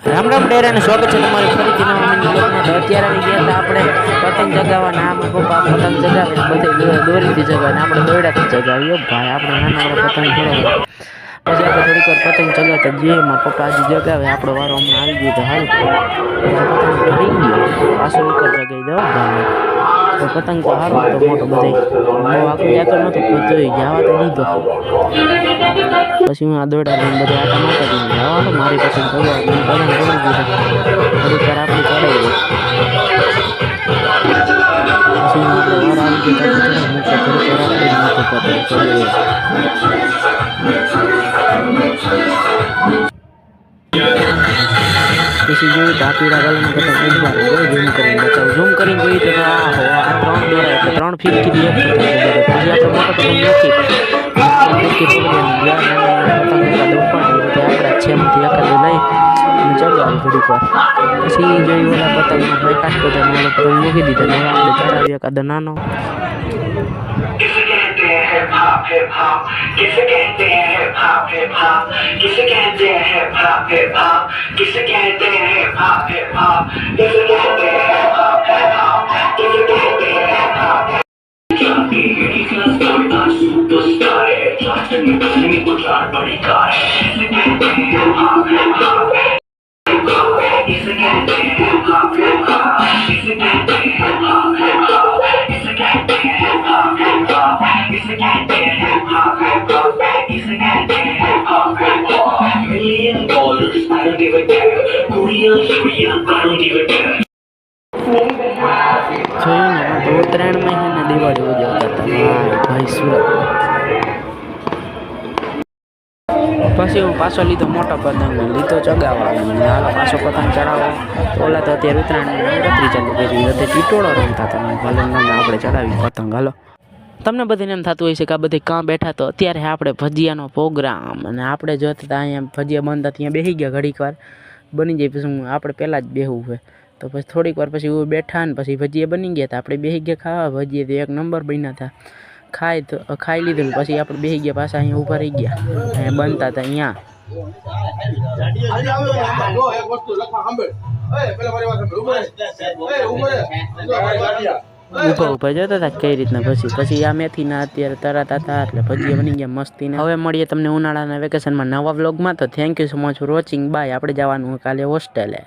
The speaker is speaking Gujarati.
રામ રામ ડેરાને સ્વાગત છે તમારી ફરીથી નવા મિની બ્લોગમાં. તો અત્યારે આવી ગયા હતા આપણે પતંગ ચગાવવાના. આમાં પપ્પા પતંગ ચગાવે બધે દોરીથી ચગાવે ને આપણે દોરડાથી ચગાવીએ ભાઈ. આપણે નાના પતંગ થોડો પછી આપણે થોડીક વાર પતંગ ચગાવતા જઈએ. એમાં પપ્પા આજે જગાવે આપણો વારો હમણાં આવી ગયો તો સારું પતંગ ફરી ગયો પાછો ઉપર ચગાવી દો ભાઈ. તો પતંગ તો સારું હતો મોટો બધા બહુ આખું જતો નહોતો જોઈ જવા તો દીધો. પછી હું આ દોડા લઈને બધા આટા મારતા જઈને જવાનું મારી પતંગ ચગાવ પતંગ પકડી દીધો થોડીક વાર આપણે ચડાવી દઈએ. પછી આપણે વાર આવી ગયો મૂકે થોડીક વાર આપણે મૂકે પતંગ ચડાવીએ. પછી જોયું તો આ પીળા કલરનું પતંગ ઉભા રહ્યો ઝૂમ કરીને બતાવું. ઝૂમ કરીને જોયું તો આ 3 દોરા એટલે 3 ફીટથી એક પતંગ. પછી આપણે મોટો પતંગ નથી આપણા છેમથી એકાદું લઈ અને ચગાવી થોડીક વાર. પછી જોયું ઓલા પતંગમાં ભાઈ કાઢતો હતો ઓલો પતંગ મૂકી દીધો ને આપણે ચડાવી એકાદો નાનો. hip hop, किसे कहते हैं hip hop, hip hop, किसे कहते हैं hip hop, hip hop, किसे कहते हैं hip hop, hip hop, किसे कहते हैं hip hop, hip hop, किसे कहते हैं hip hop. जाती है कि क्लास का सुपरस्टार है, क्लास में बसने में कुछ और बड़ी कार है. किसे कहते हैं hip hop, hip hop, किसे कहते हैं hip hop, hip hop, किसे कहते हैं hip hop, hip hop, किसे कहते हैं hip hop, hip hop, किसे कहते हैं hip hop, hip hop, किसे कहते हैं hip hop, hip hop. $1 million, I don't give a damn. Korean, I don't give a damn. જોયું ને તો ઉત્તરાયણમાં છે ને દિવાળી ઉજવતા હતા ભાઈ સુરત. પછી હું પાછો લીધો મોટો પતંગ લીધો ચગાવવાનો હાલો પાછો પતંગ ચડાવો. ઓલા તો અત્યારે ઉત્તરાયણ નવરાત્રી ચાલુ કરી હતી ટીટોળો રમતા હતા ભલે આપણે ચડાવી પતંગ. હાલો તમને બધાને એમ થતું હોય છે કે આ બધી કાં બેઠા તો અત્યારે આપણે ભજીયાનો પ્રોગ્રામ અને આપણે જોતા હતા અહીંયા ભજીયા બનતા ત્યાં બેસી ગયા ઘડીક વાર બની જાય પછી આપણે પહેલાં જ બેસવું હોય તો પછી થોડીક વાર પછી બેઠા ને પછી ભજીયા બની ગયા હતા આપણે બેસી ગયા ખાવા. ભજીયા તો એક નંબર બન્યા હતા. ખાઈ લીધું ને પછી આપણે બેસી ગયા પાછા અહીંયા ઊભા રહી ગયા અહીંયા બનતા હતા અહીંયા. ઊભા જતા હતા કઈ રીતના પછી આ મેથીના અત્યારે તરાતા હતા એટલે ભજીયા બની ગયા મસ્તીને. હવે મળીએ તમને ઉનાળાના વેકેશનમાં નવા વ્લોગમાં. તો thank you so much for watching. Bye. આપણે જવાનું કાલે હોસ્ટેલે.